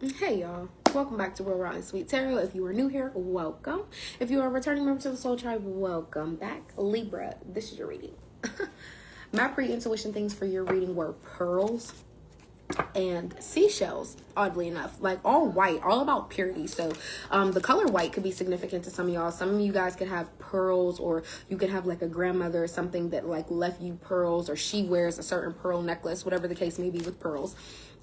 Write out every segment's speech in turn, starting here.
Hey y'all, welcome back to Real Raw and Sweet Tarot. If you are new here, welcome. If you are a returning member to the Soul Tribe, welcome back. Libra, this is your reading. My pre-intuition things for your reading were pearls and seashells, oddly enough, like all white, all about purity. So the color white could be significant to some of y'all. Some of you guys could have pearls, or you could have like a grandmother or something that like left you pearls, or she wears a certain pearl necklace, whatever the case may be with pearls.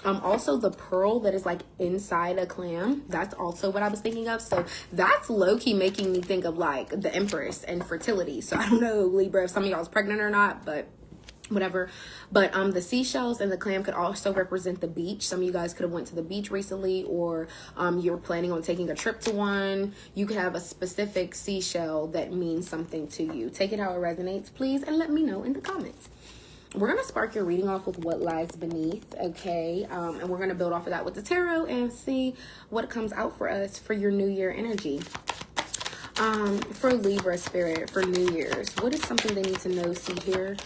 Also the pearl that is like inside a clam, that's also what I was thinking of. So that's low-key making me think of like the Empress and fertility. So I don't know, Libra, if some of y'all is pregnant or not, but whatever. But the seashells and the clam could also represent the beach. Some of you guys could have went to the beach recently, or you're planning on taking a trip to one. You could have a specific seashell that means something to you. Take it how it resonates, please, and let me know in the comments. We're going to spark your reading off with what lies beneath, okay? And we're going to build off of that with the tarot and see what comes out for us for your New Year energy. For Libra spirit, for New Year's, what is something they need to know, see here?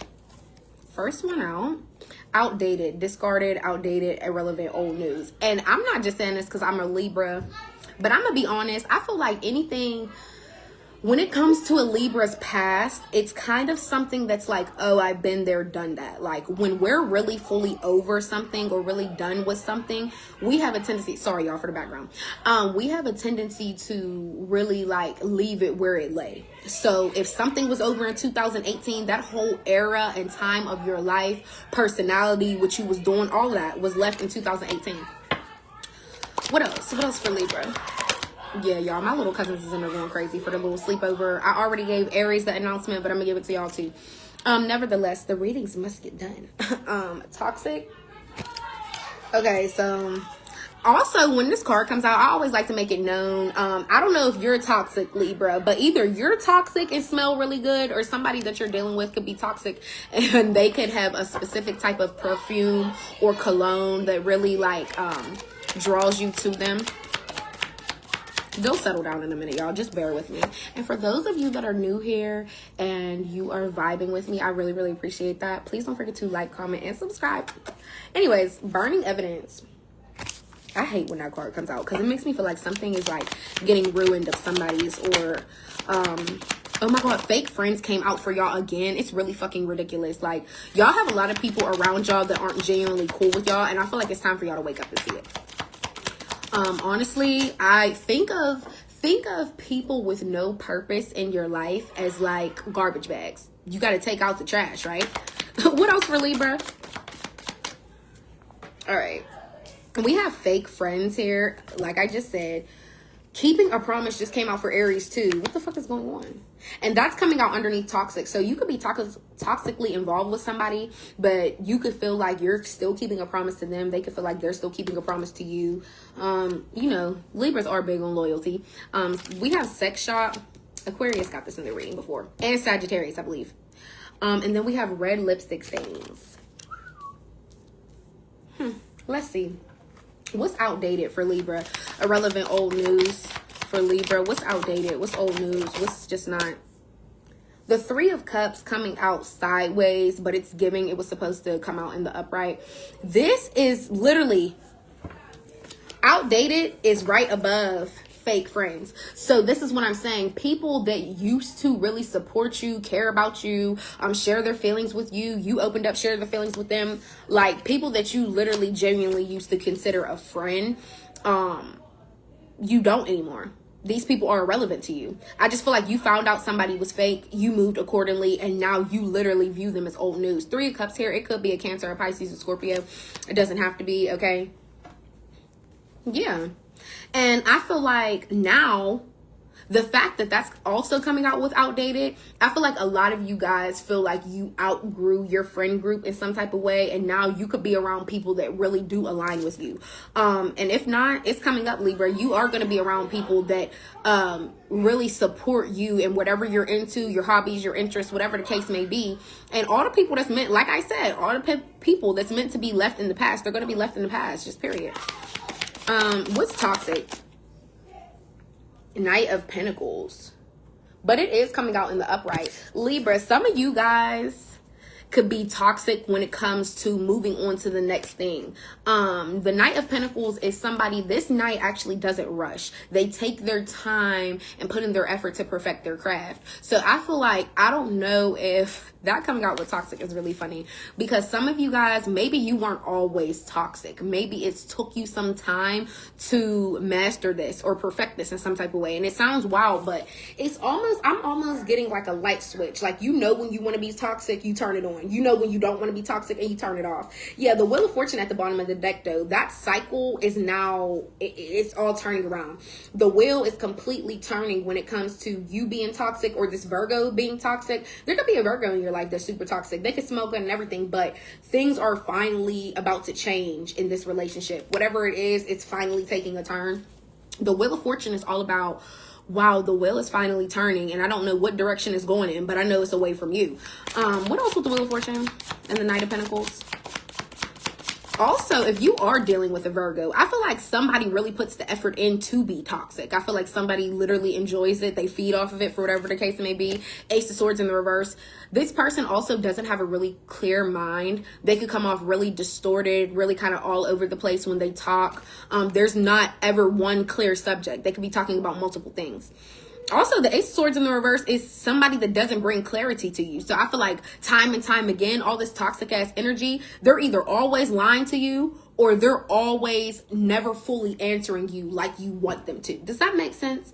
First one out, outdated, discarded, outdated, irrelevant, old news. And I'm not just saying this because I'm a Libra, but I'm going to be honest. I feel like anything, when it comes to a Libra's past, it's kind of something that's like, oh, I've been there, done that. Like when we're really fully over something or really done with something, we have a tendency, sorry y'all for the background. We have a tendency to really like leave it where it lay. So if something was over in 2018, that whole era and time of your life, personality, what you was doing, all of that was left in 2018. What else? What else for Libra? Yeah, y'all, my little cousins is in there going crazy for the little sleepover. I already gave Aries the announcement, but I'm gonna give it to y'all too. Nevertheless, the readings must get done. Toxic. Okay, so also when this card comes out, I always like to make it known. I don't know if you're toxic, Libra, but either you're toxic and smell really good, or somebody that you're dealing with could be toxic and they could have a specific type of perfume or cologne that really like draws you to them. They'll settle down in a minute, y'all. Just bear with me. And for those of you that are new here and you are vibing with me, I really, really appreciate that. Please don't forget to like, comment, and subscribe. Anyways, burning evidence. I hate when that card comes out because it makes me feel like something is like getting ruined of somebody's, or oh my god, fake friends came out for y'all again. It's really fucking ridiculous. Like, y'all have a lot of people around y'all that aren't genuinely cool with y'all, and I feel like it's time for y'all to wake up and see it. Honestly, I think of people with no purpose in your life as like garbage bags. You got to take out the trash, right? What else for Libra? All right. We have fake friends here. Like I just said, keeping a promise just came out for Aries too. What the fuck is going on? And that's coming out underneath toxic. So you could be toxically involved with somebody, but you could feel like you're still keeping a promise to them. They could feel like they're still keeping a promise to you. You know, Libras are big on loyalty. We have sex shop. Aquarius got this in their reading before. And Sagittarius, I believe. And then we have red lipstick stains. Let's see. What's outdated for Libra? Irrelevant old news for Libra. What's outdated? What's old news? What's just not? The Three of Cups coming out sideways, but it's giving it was supposed to come out in the upright. This is literally outdated, is right above fake friends. So this is what I'm saying. People that used to really support you, care about you, share their feelings with you. You opened up, shared their feelings with them. Like people that you literally genuinely used to consider a friend, you don't anymore. These people are irrelevant to you. I just feel like you found out somebody was fake. You moved accordingly, and now you literally view them as old news. Three of Cups here. It could be a Cancer, a Pisces, a Scorpio. It doesn't have to be, okay? Yeah. And I feel like now, the fact that that's also coming out with outdated, I feel like a lot of you guys feel like you outgrew your friend group in some type of way, and now you could be around people that really do align with you. And if not, it's coming up, Libra. You are going to be around people that really support you in whatever you're into, your hobbies, your interests, whatever the case may be. And all the people that's meant, like I said, all the people that's meant to be left in the past, they're going to be left in the past, just period. What's toxic? Knight of Pentacles. But it is coming out in the upright. Libra, some of you guys, could be toxic when it comes to moving on to the next thing. The Knight of Pentacles is somebody, this knight actually doesn't rush. They take their time and put in their effort to perfect their craft. So I feel like, I don't know if that coming out with toxic is really funny, because some of you guys, maybe you weren't always toxic. Maybe it's took you some time to master this or perfect this in some type of way. And it sounds wild, but it's almost, I'm almost getting like a light switch. Like, you know, when you want to be toxic, you turn it on. You know when you don't want to be toxic, and you turn it off. Yeah, the Wheel of Fortune at the bottom of the deck, though, that cycle is now, it's all turning around. The wheel is completely turning when it comes to you being toxic, or this Virgo being toxic. There could be a Virgo in your life that's super toxic. They could smell good and everything, but things are finally about to change in this relationship. Whatever it is, it's finally taking a turn. The Wheel of Fortune is all about, wow, the wheel is finally turning, and I don't know what direction it's going in, but I know it's away from you. What else with the Wheel of Fortune and the Knight of Pentacles? Also, if you are dealing with a Virgo, I feel like somebody really puts the effort in to be toxic. I feel like somebody literally enjoys it. They feed off of it, for whatever the case may be. Ace of Swords in the reverse. This person also doesn't have a really clear mind. They could come off really distorted, really kind of all over the place when they talk. There's not ever one clear subject. They could be talking about multiple things. Also, the Ace of Swords in the reverse is somebody that doesn't bring clarity to you. So I feel like time and time again, all this toxic ass energy, they're either always lying to you, or they're always never fully answering you like you want them to. Does that make sense?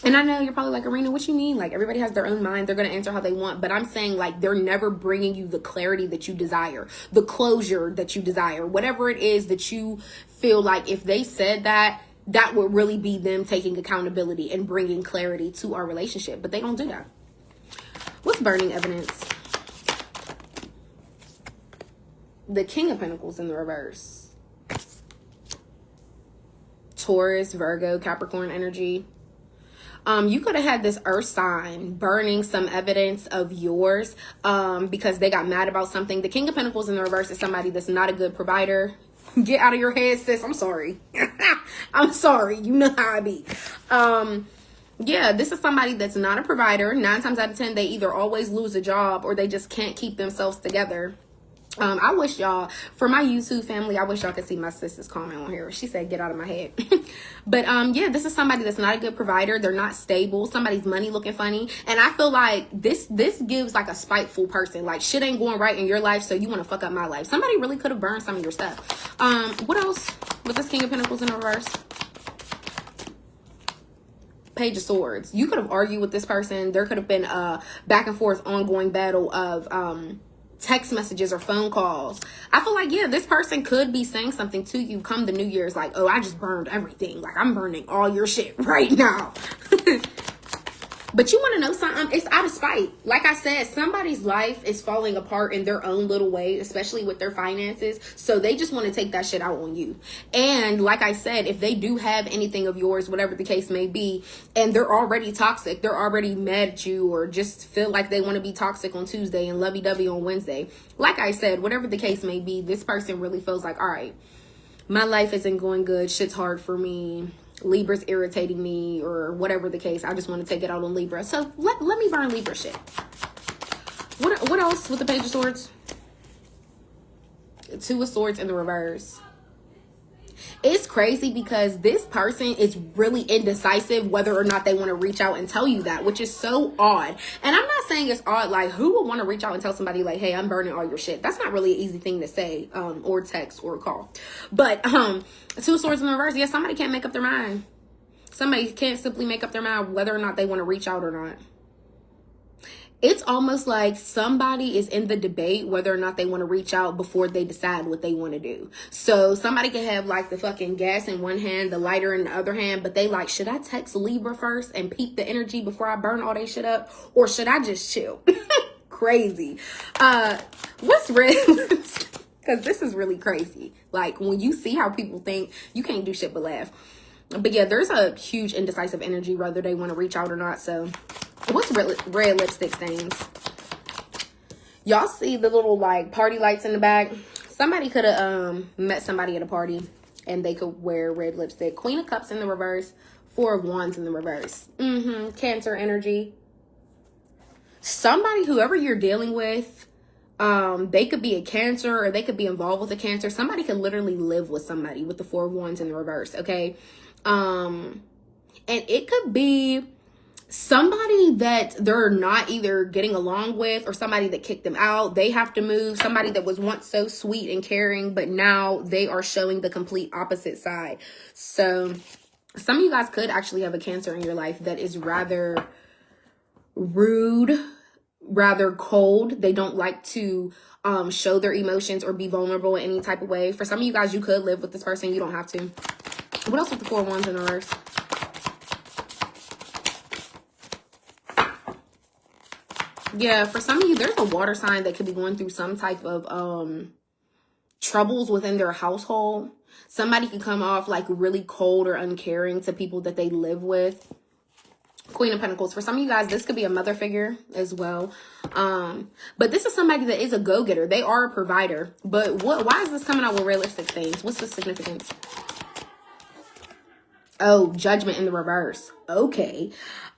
And I know you're probably like, Arena, what you mean? Like, everybody has their own mind. They're going to answer how they want. But I'm saying, like, they're never bringing you the clarity that you desire, the closure that you desire, whatever it is that you feel like if they said that, that would really be them taking accountability and bringing clarity to our relationship. But they don't do that. What's burning evidence? The King of Pentacles in the reverse. Taurus, Virgo, Capricorn energy. You could have had this earth sign burning some evidence of yours because they got mad about something. The King of Pentacles in the reverse is somebody that's not a good provider. Get out of your head, sis. I'm sorry. I'm sorry. You know how I be. Yeah, this is somebody that's not a provider. 9 times out of 10, they either always lose a job or they just can't keep themselves together. I wish y'all, for my YouTube family, I wish y'all could see my sister's comment on here. She said, get out of my head. But yeah, this is somebody that's not a good provider. They're not stable. Somebody's money looking funny. And I feel like this gives like a spiteful person. Like, shit ain't going right in your life, so you want to fuck up my life. Somebody really could have burned some of your stuff. What else with this King of Pentacles in reverse? Page of Swords. You could have argued with this person. There could have been a back and forth ongoing battle of text messages or phone calls. I feel like, yeah, this person could be saying something to you come the New Year's, like, oh, I just burned everything. Like, I'm burning all your shit right now. But you want to know something? It's out of spite. Like I said, somebody's life is falling apart in their own little way, especially with their finances. So they just want to take that shit out on you. And like I said, if they do have anything of yours, whatever the case may be, and they're already toxic, they're already mad at you, or just feel like they want to be toxic on Tuesday and lovey-dovey on Wednesday. Like I said, whatever the case may be, this person really feels like, all right, my life isn't going good. Shit's hard for me. Libra's irritating me, or whatever the case. I just want to take it out on Libra. So let me burn Libra shit. What else with the Page of Swords? 2 of Swords in the reverse. It's crazy because this person is really indecisive whether or not they want to reach out and tell you that, which is so odd. And I'm not saying it's odd. Like, who would want to reach out and tell somebody like, hey, I'm burning all your shit? That's not really an easy thing to say, or text or call. But 2 of Swords in the reverse. Yeah, somebody can't make up their mind. Somebody can't simply make up their mind whether or not they want to reach out or not. It's almost like somebody is in the debate whether or not they want to reach out before they decide what they want to do. So somebody can have like the fucking gas in one hand, the lighter in the other hand, but they like, should I text Libra first and peep the energy before I burn all they shit up? Or should I just chill? Crazy. What's red? Because this is really crazy. Like, when you see how people think, you can't do shit but laugh. But yeah, there's a huge indecisive energy whether they want to reach out or not. So what's red lipstick stains? Y'all see the little like party lights in the back? Somebody could have met somebody at a party and they could wear red lipstick. Queen of Cups in the reverse. 4 of Wands in the reverse. Cancer energy. Somebody, whoever you're dealing with, They could be a Cancer, or they could be involved with a Cancer. Somebody could literally live with somebody with the Four of Wands in the reverse, okay? And it could be somebody that they're not either getting along with, or somebody that kicked them out. They have to move. Somebody that was once so sweet and caring, but now they are showing the complete opposite side. So some of you guys could actually have a Cancer in your life that is rather rude, rather cold. They don't like to show their emotions or be vulnerable in any type of way. For some of you guys, you could live with this person. You don't have to. What else with the Four of Wands in reverse? Yeah, for some of you, there's a water sign that could be going through some type of troubles within their household. Somebody could come off like really cold or uncaring to people that they live with. Queen of Pentacles. For some of you guys, this could be a mother figure as well. But this is somebody that is a go-getter. They are a provider. But why is this coming out with realistic things? What's the significance? Oh, Judgment in the reverse. Okay.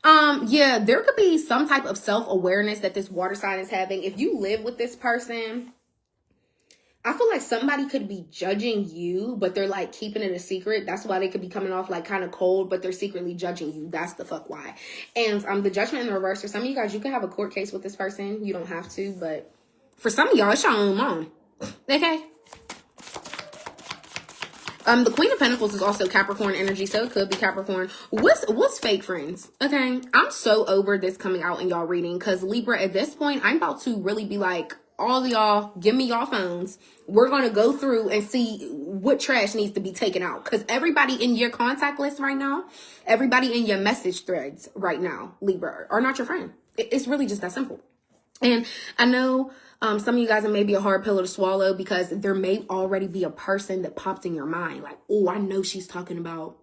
Yeah, there could be some type of self-awareness that this water sign is having. If you live with this person, I feel like somebody could be judging you, but they're like keeping it a secret. That's why they could be coming off like kind of cold, but they're secretly judging you. That's the fuck why. And the Judgment in the reverse, for some of you guys, you could have a court case with this person. You don't have to, but for some of y'all, it's your own mom. Okay. The Queen of Pentacles is also Capricorn energy, so it could be Capricorn. What's fake friends? Okay, I'm so over this coming out in y'all reading, because Libra, at this point, I'm about to really be like, all of y'all, give me y'all phones. We're going to go through and see what trash needs to be taken out, because everybody in your contact list right now, everybody in your message threads right now, Libra, are not your friend. It's really just that simple. And I know some of you guys, it may be a hard pill to swallow, because there may already be a person that popped in your mind. Like, oh, I know she's talking about.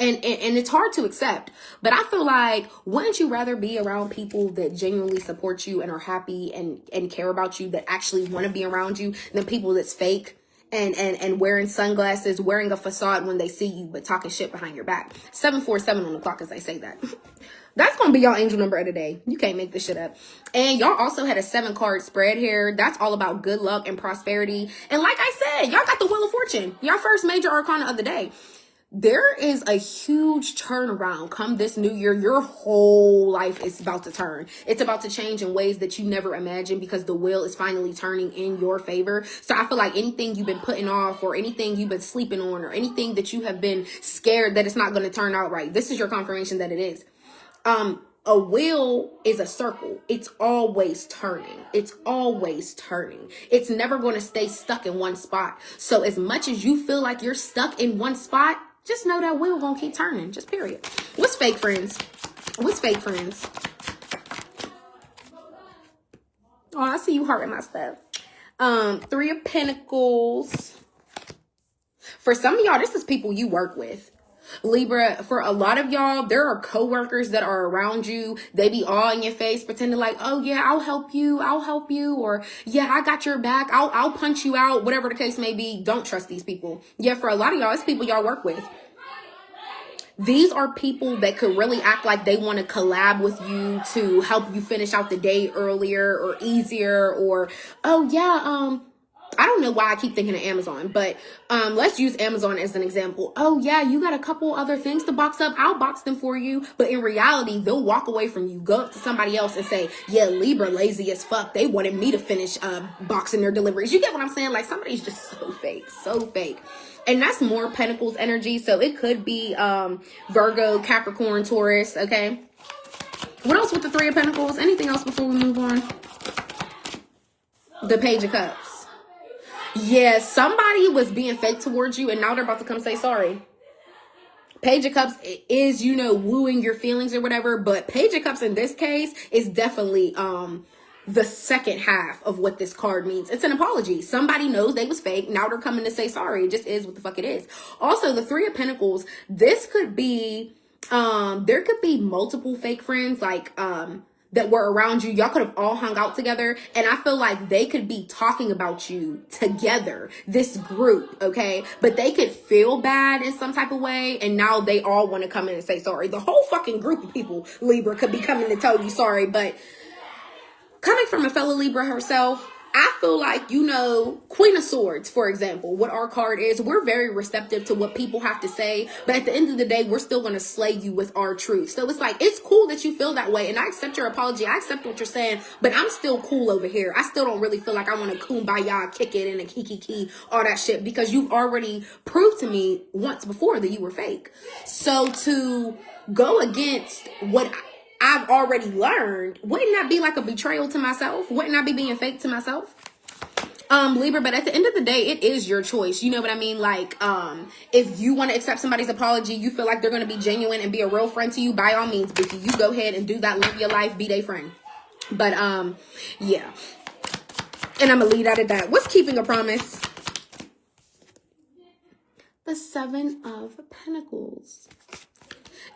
And it's hard to accept. But I feel like, wouldn't you rather be around people that genuinely support you and are happy and care about you, that actually want to be around you, than people that's fake and wearing sunglasses, wearing a facade when they see you, but talking shit behind your back? 747 on the clock as I say that. That's going to be y'all angel number of the day. You can't make this shit up. And y'all also had a 7-card spread here. That's all about good luck and prosperity. And like I said, y'all got the Wheel of Fortune. Y'all first major arcana of the day. There is a huge turnaround come this new year. Your whole life is about to turn. It's about to change in ways that you never imagined, because the wheel is finally turning in your favor. So I feel like anything you've been putting off, or anything you've been sleeping on, or anything that you have been scared that it's not going to turn out right, this is your confirmation that it is. A wheel is a circle. It's always turning. It's always turning. It's never going to stay stuck in one spot. So as much as you feel like you're stuck in one spot, just know that wheel gonna keep turning. Just period. What's fake friends? What's fake friends? Oh, I see you hearting my stuff. 3 of Pentacles. For some of y'all, this is people you work with. Libra, for a lot of y'all, there are coworkers that are around you. They be all in your face, pretending like, oh yeah, I'll help you, or yeah, I got your back, I'll punch you out, whatever the case may be. Don't trust these people. Yeah, for a lot of y'all, it's people y'all work with. These are people that could really act like they want to collab with you to help you finish out the day earlier or easier, or, oh yeah, I don't know why I keep thinking of Amazon, but let's use Amazon as an example. Oh yeah, you got a couple other things to box up. I'll box them for you. But in reality, they'll walk away from you, go up to somebody else and say, yeah, Libra lazy as fuck. They wanted me to finish boxing their deliveries. You get what I'm saying? Like, somebody's just so fake, so fake. And that's more Pentacles energy. So it could be Virgo, Capricorn, Taurus. Okay. What else with the 3 of Pentacles? Anything else before we move on? The Page of Cups. Yeah, somebody was being fake towards you, and now they're about to come say sorry. Page of Cups is, you know, wooing your feelings or whatever, but Page of Cups in this case is definitely the second half of what this card means. It's an apology. Somebody knows they was fake. Now they're coming to say sorry. It just is what the fuck it is. Also, the 3 of Pentacles, this could be, there could be multiple fake friends, like, that were around you. Y'all could have all hung out together, and I feel like they could be talking about you together, this group, okay? But they could feel bad in some type of way, and now they all want to come in and say sorry. The whole fucking group of people, Libra, could be coming to tell you sorry, but coming from a fellow Libra herself, I feel like, you know, Queen of Swords, for example, what our card is, we're very receptive to what people have to say. But at the end of the day, we're still going to slay you with our truth. So it's like, it's cool that you feel that way. And I accept your apology. I accept what you're saying. But I'm still cool over here. I still don't really feel like I want to kumbaya, kick it, and a kiki, all that shit. Because you've already proved to me once before that you were fake. So to go against what I've already learned, wouldn't that be like a betrayal to myself? Wouldn't I be being fake to myself? Libra, but at the end of the day, it is your choice. You know what I mean? Like, if you want to accept somebody's apology, you feel like they're going to be genuine and be a real friend to you, by all means, Vicky, you go ahead and do that. Live your life, be their friend. But, yeah. And I'm going to lead out of that. What's keeping a promise? The Seven of Pentacles.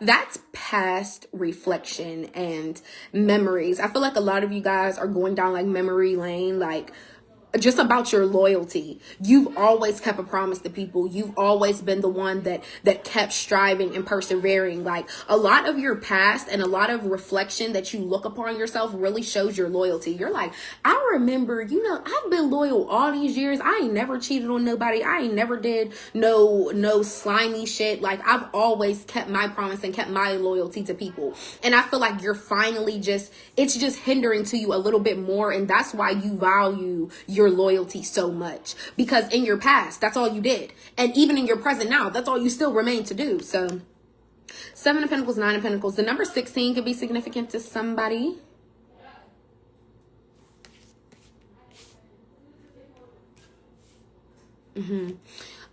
That's past reflection and memories. I feel like a lot of you guys are going down like memory lane, like just about your loyalty. You've always kept a promise to people. You've always been the one that kept striving and persevering. Like a lot of your past and a lot of reflection that you look upon yourself really shows your loyalty. You're like, I remember, you know, I've been loyal all these years. I ain't never cheated on nobody. I ain't never did no slimy shit. Like I've always kept my promise and kept my loyalty to people. And I feel like you're finally it's just hindering to you a little bit more. And that's why you value your loyalty so much, because in your past, that's all you did. And even in your present now, that's all you still remain to do. So 7 of Pentacles, 9 of Pentacles. The number 16 could be significant to somebody.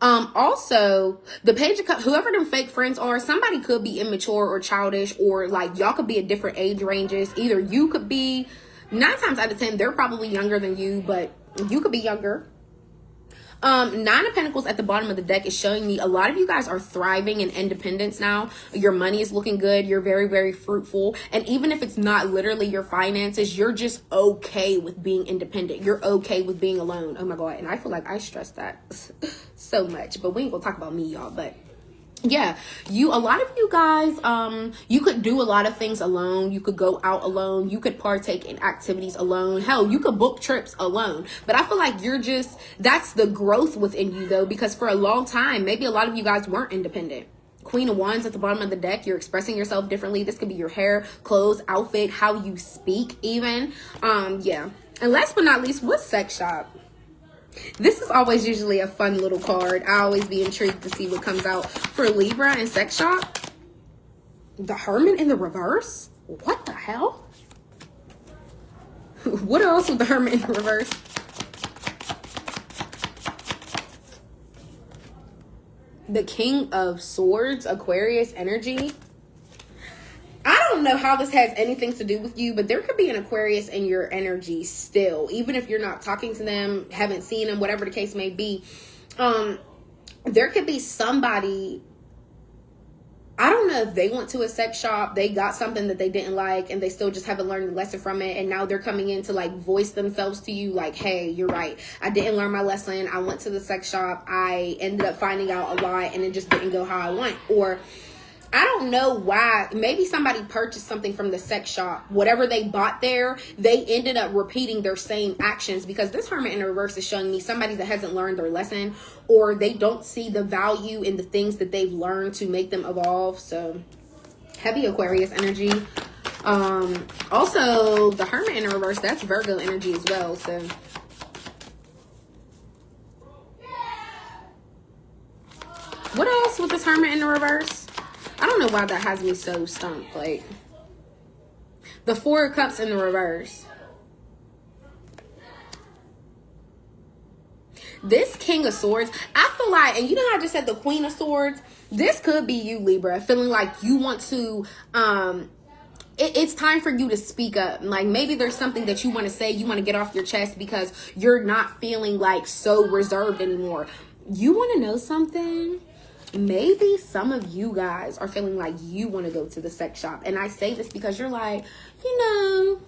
Also, the Page of Cups, whoever them fake friends are, somebody could be immature or childish, or like y'all could be at different age ranges. Either you could be, 9 times out of 10, they're probably younger than you, but you could be younger. 9 of Pentacles at the bottom of the deck is showing me a lot of you guys are thriving in independence now. Your money is looking good. You're very, very fruitful. And even if it's not literally your finances, you're just okay with being independent. You're okay with being alone. Oh my God. And I feel like I stress that so much, but we ain't gonna talk about me, y'all. But yeah, a lot of you guys, you could do a lot of things alone. You could go out alone. You could partake in activities alone. Hell, you could book trips alone. But I feel like that's the growth within you though, because for a long time, maybe a lot of you guys weren't independent. Queen of Wands at the bottom of the deck. You're expressing yourself differently. This could be your hair, clothes, outfit, how you speak even. Yeah. And last but not least, what's sex shop? This is always usually a fun little card. I always be intrigued to see what comes out for Libra and sex shop. The Hermit in the reverse? What the hell? What else with the Hermit in the reverse? The King of Swords, Aquarius energy. I don't know how this has anything to do with you, but there could be an Aquarius in your energy still, even if you're not talking to them, haven't seen them, whatever the case may be. There could be somebody, I don't know if they went to a sex shop, they got something that they didn't like, and they still just haven't learned the lesson from it, and now they're coming in to like voice themselves to you like, hey, you're right, I didn't learn my lesson, I went to the sex shop, I ended up finding out a lot, and it just didn't go how I want. Or I don't know why. Maybe somebody purchased something from the sex shop. Whatever they bought there, they ended up repeating their same actions, because this Hermit in the reverse is showing me somebody that hasn't learned their lesson, or they don't see the value in the things that they've learned to make them evolve. So heavy Aquarius energy. Also, the Hermit in the reverse, that's Virgo energy as well. So what else with this Hermit in the reverse? I don't know why that has me so stumped. Like, the 4 of Cups in the reverse. This King of Swords, I feel like, and you know how I just said the Queen of Swords? This could be you, Libra, feeling like you want to, it's time for you to speak up. Like, maybe there's something that you want to say, you want to get off your chest because you're not feeling like so reserved anymore. You want to know something? Maybe some of you guys are feeling like you want to go to the sex shop. And I say this because you're like, you know,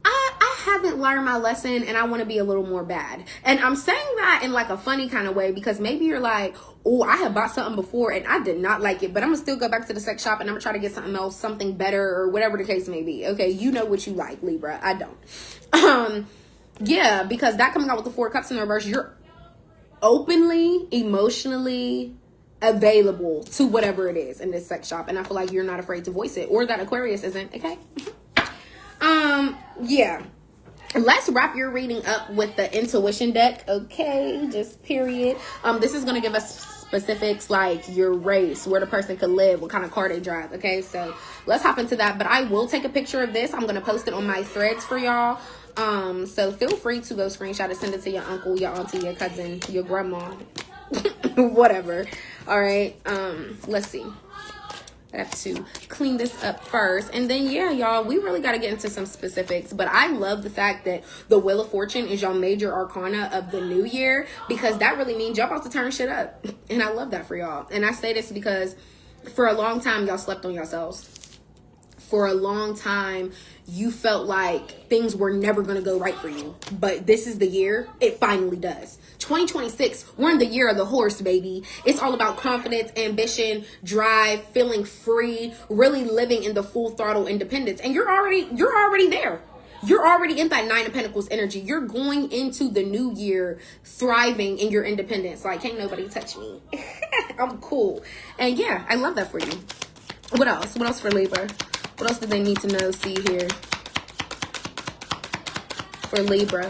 I haven't learned my lesson and I want to be a little more bad. And I'm saying that in like a funny kind of way, because maybe you're like, oh, I have bought something before and I did not like it, but I'm gonna still go back to the sex shop and I'm gonna try to get something else, something better, or whatever the case may be. Okay, you know what you like, Libra. I don't. Yeah, because that coming out with the 4 Cups in the reverse, you're openly, emotionally available to whatever it is in this sex shop. And I feel like you're not afraid to voice it, or that Aquarius isn't, okay? Yeah. Let's wrap your reading up with the intuition deck, okay? Just period. This is going to give us specifics like your race, where the person could live, what kind of car they drive, okay? So let's hop into that. But I will take a picture of this. I'm going to post it on my threads for y'all. So feel free to go screenshot it, send it to your uncle, your auntie, your cousin, your grandma, whatever. All right. Let's see. I have to clean this up first. And then, yeah, y'all, we really got to get into some specifics. But I love the fact that the Wheel of Fortune is y'all major arcana of the new year, because that really means y'all about to turn shit up. And I love that for y'all. And I say this because for a long time, y'all slept on yourselves. For a long time, you felt like things were never going to go right for you. But this is the year it finally does. 2026, we're in the year of the horse, baby. It's all about confidence, ambition, drive, feeling free, really living in the full throttle independence. And you're already there. You're already in that 9 of Pentacles energy. You're going into the new year thriving in your independence. Like, can't nobody touch me. I'm cool. And yeah, I love that for you. What else? What else for Libra? What else do they need to know, see here? For Libra.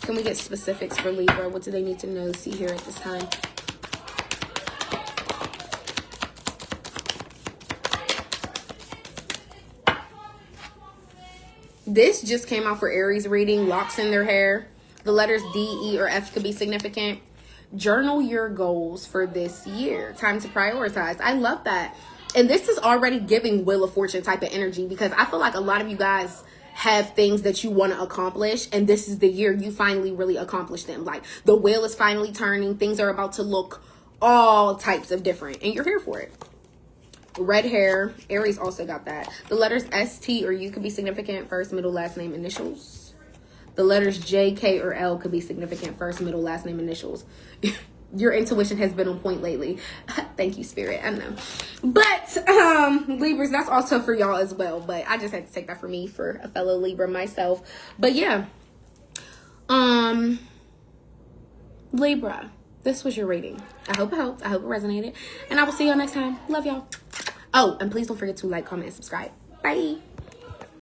Can we get specifics for Libra? What do they need to know, see here at this time? This just came out for Aries reading. Locks in their hair. The letters D, E, or F could be significant. Journal your goals for this year. Time to prioritize. I love that. And this is already giving Wheel of Fortune type of energy, because I feel like a lot of you guys have things that you want to accomplish, and this is the year you finally really accomplish them. Like, the wheel is finally turning. Things are about to look all types of different, and you're here for it. Red hair. Aries also got that. The letters S, T, or U could be significant. First, middle, last name, initials. The letters J, K, or L could be significant. First, middle, last name, initials. Your intuition has been on point lately. Thank you, Spirit. I know. But, Libras, that's also for y'all as well. But I just had to take that for me, for a fellow Libra myself. But yeah. Libra, this was your reading. I hope it helped. I hope it resonated. And I will see y'all next time. Love y'all. Oh, and please don't forget to like, comment, and subscribe. Bye.